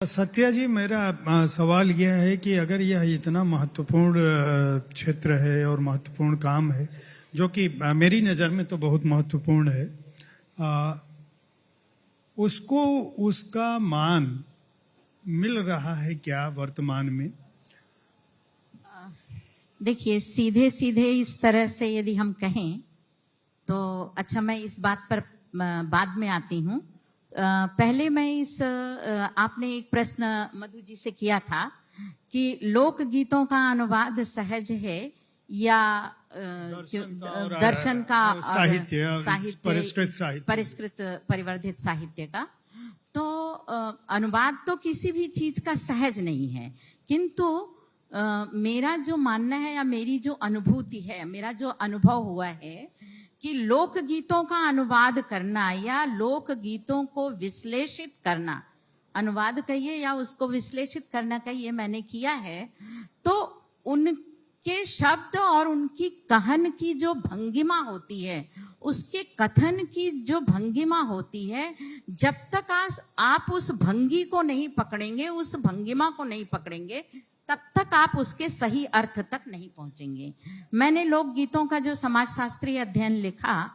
सत्या जी, मेरा सवाल यह है कि अगर यह इतना महत्वपूर्ण क्षेत्र है और महत्वपूर्ण काम है, जो कि मेरी नज़र में तो बहुत महत्वपूर्ण है, उसको उसका मान मिल रहा है क्या वर्तमान में? देखिए, सीधे सीधे इस तरह से यदि हम कहें तो अच्छा, मैं इस बात पर बाद में आती हूँ। पहले मैं आपने एक प्रश्न मधु जी से किया था कि लोकगीतों का अनुवाद सहज है या दर्शन का साहित्य परिष्कृत परिवर्धित साहित्य का। तो अनुवाद तो किसी भी चीज का सहज नहीं है, किंतु मेरा जो मानना है या मेरी जो अनुभूति है, मेरा जो अनुभव हुआ है कि लोकगीतों का अनुवाद करना या लोकगीतों को विश्लेषित करना, अनुवाद कहिए या उसको विश्लेषित करना कहिए, मैंने किया है। तो उनके शब्द और उनकी कहन की जो भंगिमा होती है, उसके कथन की जो भंगिमा होती है, जब तक आप उस भंगी को नहीं पकड़ेंगे, उस भंगिमा को नहीं पकड़ेंगे, तब तक आप उसके सही अर्थ तक नहीं पहुंचेंगे। मैंने लोकगीतों का जो समाजशास्त्रीय अध्ययन लिखा,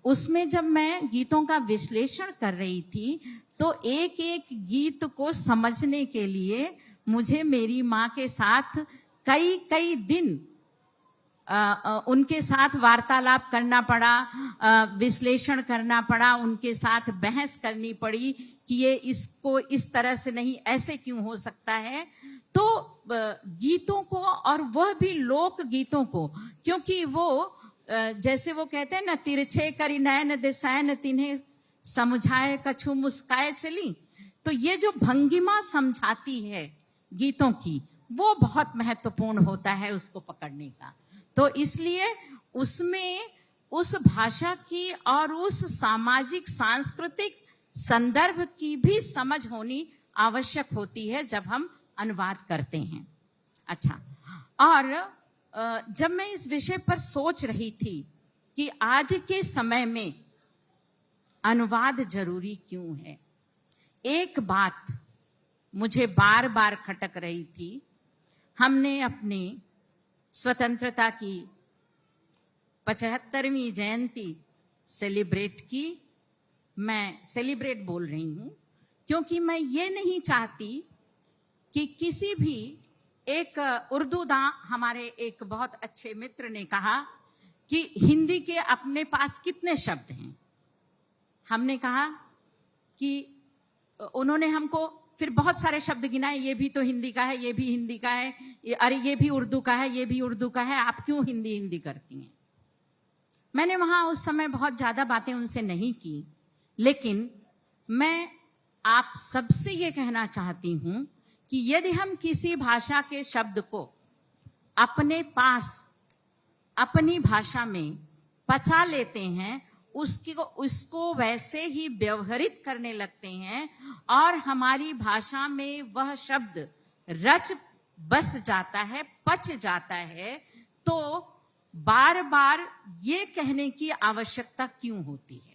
उसमें जब मैं गीतों का विश्लेषण कर रही थी, तो एक एक गीत को समझने के लिए मुझे मेरी माँ के साथ कई कई दिन उनके साथ वार्तालाप करना पड़ा, विश्लेषण करना पड़ा, उनके साथ बहस करनी पड़ी कि ये इसको इस तरह से नहीं, ऐसे क्यों हो सकता है। तो गीतों को, और वह भी लोक गीतों को, क्योंकि वो जैसे वो कहते हैं ना, तिरछे करी नयन दिसैन तिन्हें समझाए कछु मुस्काए चली, तो ये जो भंगिमा समझाती है गीतों की, वो बहुत महत्वपूर्ण होता है उसको पकड़ने का। तो इसलिए उसमें उस भाषा की और उस सामाजिक सांस्कृतिक संदर्भ की भी समझ होनी आवश्यक होती है जब हम अनुवाद करते हैं। अच्छा, और जब मैं इस विषय पर सोच रही थी कि आज के समय में अनुवाद जरूरी क्यों है, एक बात मुझे बार बार खटक रही थी। हमने अपनी स्वतंत्रता की 75वीं जयंती सेलिब्रेट की। मैं सेलिब्रेट बोल रही हूं क्योंकि मैं ये नहीं चाहती कि किसी भी एक हमारे एक बहुत अच्छे मित्र ने कहा कि हिंदी के अपने पास कितने शब्द हैं। हमने कहा कि उन्होंने हमको फिर बहुत सारे शब्द गिनाए, ये भी तो हिंदी का है, ये भी हिंदी का है, अरे ये भी उर्दू का है, ये भी उर्दू का है, आप क्यों हिंदी हिंदी करती हैं। मैंने वहां उस समय बहुत ज्यादा बातें उनसे नहीं की, लेकिन मैं आप सबसे ये कहना चाहती हूं कि यदि हम किसी भाषा के शब्द को अपने पास अपनी भाषा में पचा लेते हैं, उसको वैसे ही व्यवहारित करने लगते हैं और हमारी भाषा में वह शब्द रच बस जाता है, पच जाता है, तो बार बार ये कहने की आवश्यकता क्यों होती है।